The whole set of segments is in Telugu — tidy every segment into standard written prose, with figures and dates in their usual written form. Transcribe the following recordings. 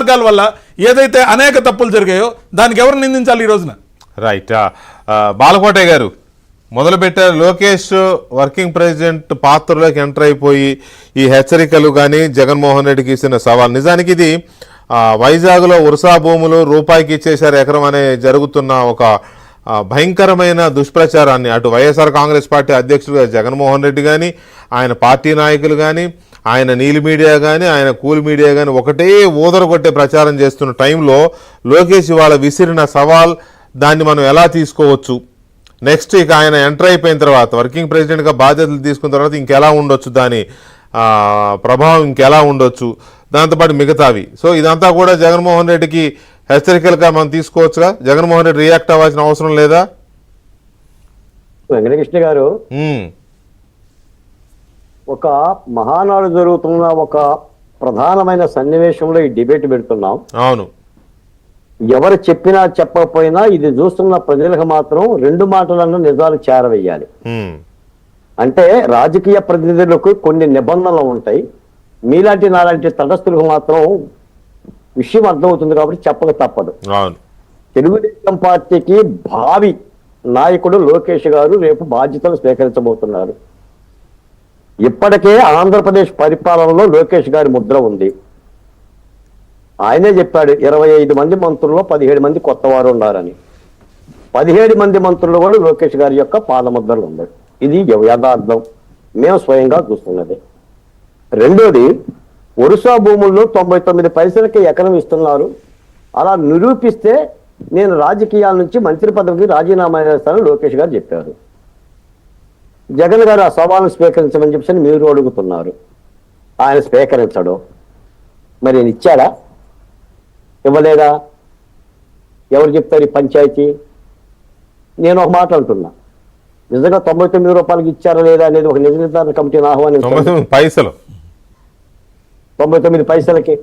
వర్గాల వల్ల ఏదైతే అనేక తప్పులు జరిగాయో దానికి ఎవరు నిందించాలి ఈ రోజున? రైట్. బాలకోటయ్య గారు మొదలుపెట్టారు. లోకేష్ వర్కింగ్ ప్రెసిడెంట్ పాత్రలోకి ఎంటర్ అయిపోయి ఈ హెచ్చరికలు కానీ జగన్మోహన్ రెడ్డికి ఇచ్చిన సవాల్, నిజానికి ఇది వైజాగ్లో ఉరుసా భూములు రూపాయికి ఇచ్చేశారు ఎకరం అనే జరుగుతున్న ఒక భయంకరమైన దుష్ప్రచారాన్ని అటు వైఎస్ఆర్ కాంగ్రెస్ పార్టీ అధ్యక్షులుగా జగన్మోహన్ రెడ్డి కానీ, ఆయన పార్టీ నాయకులు కానీ, ఆయన నీలి మీడియా కానీ, ఆయన కూల్ మీడియా కానీ ఒకటే ఊదరగొట్టే ప్రచారం చేస్తున్న టైంలో లోకేష్ ఇవాళ విసిరిన సవాల్, దాన్ని మనం ఎలా తీసుకోవచ్చు, నెక్స్ట్ ఇక ఆయన ఎంటర్ అయిపోయిన తర్వాత వర్కింగ్ ప్రెసిడెంట్గా బాధ్యతలు తీసుకున్న తర్వాత ఇంకెలా ఉండొచ్చు, దాని ప్రభావం ఇంకెలా ఉండొచ్చు, దాంతోపాటు మిగతావి. సో ఇదంతా కూడా జగన్మోహన్ రెడ్డికి హెచ్చరికలుగా మనం తీసుకోవచ్చుగా? జగన్మోహన్ రెడ్డి రియాక్ట్ అవ్వాల్సిన అవసరం లేదా? వెంకటకృష్ణ గారు, ఒక మహానాడు జరుగుతున్న ఒక ప్రధానమైన సన్నివేశంలో ఈ డిబేట్ పెడుతున్నాం. అవును, ఎవరు చెప్పినా చెప్పకపోయినా ఇది చూస్తున్న ప్రజలకు మాత్రం రెండు మాటలను నిజాలు చేరవేయాలి. అంటే రాజకీయ ప్రతినిధులకు కొన్ని నిబంధనలు ఉంటాయి, మీలాంటి నాలాంటి తటస్థులకు మాత్రం విషయం అర్థమవుతుంది కాబట్టి చెప్పక తప్పదు. తెలుగుదేశం పార్టీకి భావి నాయకుడు లోకేష్ గారు రేపు బాధ్యతలు స్వీకరించబోతున్నారు. ఇప్పటికే ఆంధ్రప్రదేశ్ పరిపాలనలో లోకేష్ గారి ముద్ర ఉంది. ఆయనే చెప్పాడు 25 మంది మంత్రుల్లో 17 మంది కొత్త వారు ఉన్నారని. 17 మంది మంత్రులు కూడా లోకేష్ గారి యొక్క పాదముద్రలు ఉన్నాయి. ఇది యథార్థం, మేము స్వయంగా చూస్తున్నది. రెండోది, ఒరుసా భూముల్లో 99 పైసలకి ఎకరం ఇస్తున్నారు. అలా నిరూపిస్తే నేను రాజకీయాల నుంచి మంత్రి పదవికి రాజీనామా చేస్తానని లోకేష్ గారు చెప్పారు. జగన్ గారు ఆ సవాల్ను స్వీకరించమని చెప్పి మీరు అడుగుతున్నారు. ఆయన స్వీకరించడు. మరి నేను ఇచ్చాడా, ఇవ్వలేదా? ఎవరు చెప్తారు ఈ పంచాయతీ? నేను ఒక మాట అంటున్నా, నిజంగా 99 రూపాయలకి ఇచ్చారా లేదా అనేది ఒక నిజ నిర్ధారణ కమిటీని ఆహ్వానించారు. 99 పైసలకి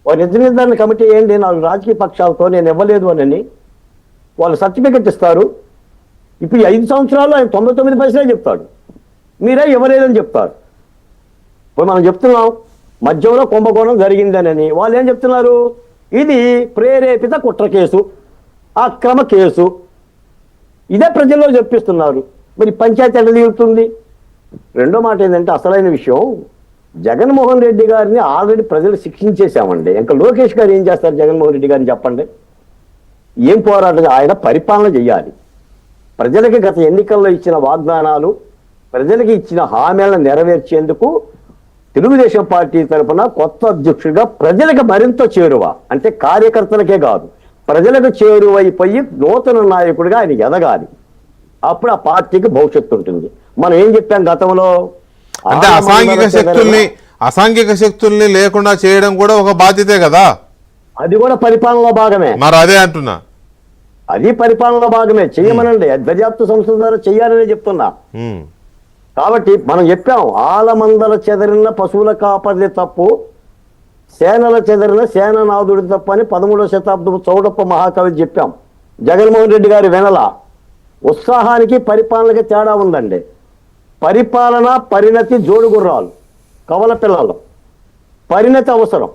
ఒక నిజ నిర్ధారణ కమిటీ ఏంటి, 4 రాజకీయ పక్షాలతో నేను ఇవ్వలేదు అని వాళ్ళు సర్టిఫికెట్ ఇస్తారు. ఇప్పుడు 5 సంవత్సరాలు ఆయన 99 పైసలే చెప్తాడు, మీరే ఇవ్వలేదని చెప్తారు. ఇప్పుడు మనం చెప్తున్నాం మధ్యంలో కుంభకోణం జరిగిందనని, వాళ్ళు ఏం చెప్తున్నారు, ఇది ప్రేరేపిత కుట్ర కేసు, అక్రమ కేసు, ఇదే ప్రజల్లో చెప్పిస్తున్నారు. మరి పంచాయతీ ఎట్లా తీరుతుంది? రెండో మాట ఏంటంటే అసలైన విషయం, జగన్మోహన్ రెడ్డి గారిని ఆల్రెడీ ప్రజలు శిక్షించేశామండి. ఇంకా లోకేష్ గారు ఏం చేస్తారు జగన్మోహన్ రెడ్డి గారిని చెప్పండి? ఏం పోరాటం? ఆయన పరిపాలన చేయాలి. ప్రజలకి గత ఎన్నికల్లో ఇచ్చిన వాగ్దానాలు, ప్రజలకి ఇచ్చిన హామీలను నెరవేర్చేందుకు తెలుగుదేశం పార్టీ తరఫున కొత్త అధ్యక్షుడిగా ప్రజలకు మరింత చేరువ, అంటే కార్యకర్తలకే కాదు ప్రజలకు చేరువైపోయి నూతన నాయకుడిగా ఆయన ఎదగాలి. అప్పుడు ఆ పార్టీకి భవిష్యత్తు ఉంటుంది. మనం ఏం చెప్పాం గతంలో, అంటే అసాంఘిక శక్తుల్ని లేకుండా చేయడం కూడా ఒక బాధ్యతే కదా. అది కూడా పరిపాలనలో భాగమే. మరి అదే అంటున్నా, అది పరిపాలనలో భాగమే. చేయమనండి, దర్యాప్తు సంస్థల ద్వారా చెయ్యాలనే చెప్తున్నా. కాబట్టి మనం చెప్పాం, ఆలమందల చెదరిన పశువుల కాపరిది తప్పు, సేనల చెదరిన సేననాథుడి తప్పు అని 13వ శతాబ్దపు చౌడప్ప మహాకవి చెప్పాం. జగన్మోహన్ రెడ్డి గారి వెనల ఉత్సాహానికి పరిపాలనకి తేడా ఉందండి. పరిపాలన పరిణతి జోడుగుర్రాలు, కవల పిల్లలు. పరిణతి అవసరం.